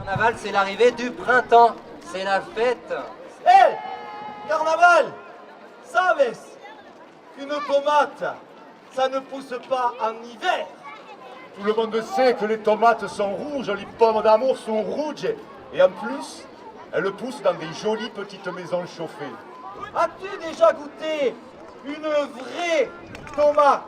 Carnaval, c'est l'arrivée du printemps. C'est la fête. Hé, carnaval, sabes qu'une tomate, ça ne pousse pas en hiver. Tout le monde sait que les tomates sont rouges, les pommes d'amour sont rouges. Et en plus, elles poussent dans des jolies petites maisons chauffées. As-tu déjà goûté une vraie tomate?